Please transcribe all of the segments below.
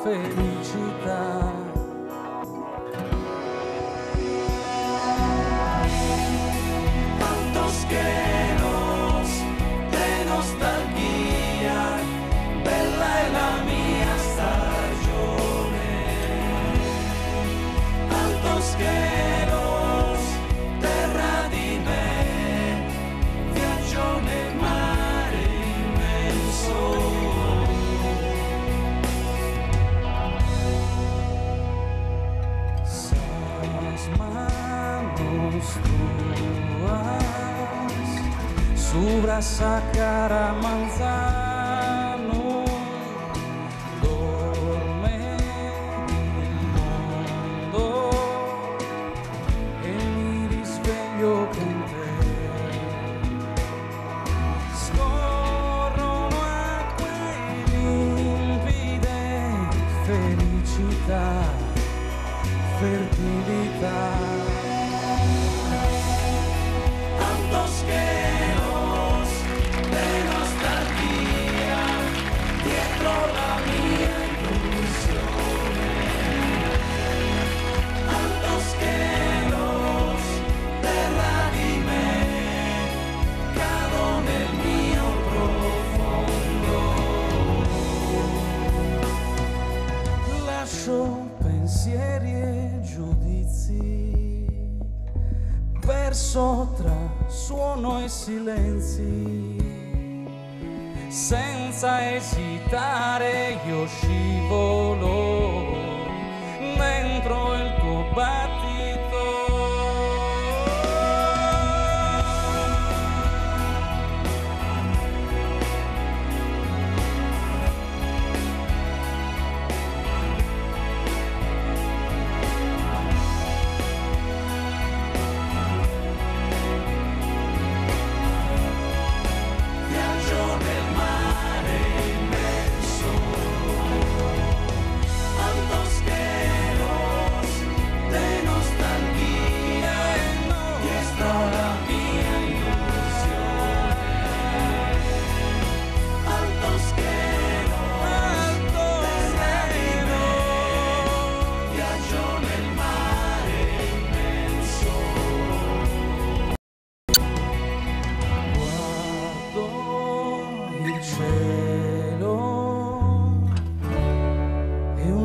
felicità. Tantos queros de nostalgia, bella è la mia stagione. Tantos queros, terra di me, viaggio nel mare immenso. Subra Sacara Manzano, dorme il mondo e mi risveglio con te. Scorrono acque limpide, felicità, fertilità. Tantos queros de nostalgia, dietro la mia illusione. Tantos queros, terra di me, cado nel mio profondo. Lascio pensieri e giudizi, perso tra suono e silenzi, senza esitare io scivolo dentro il tuo battito.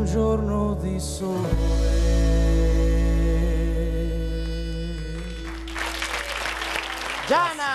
Giorno di sole. Giana!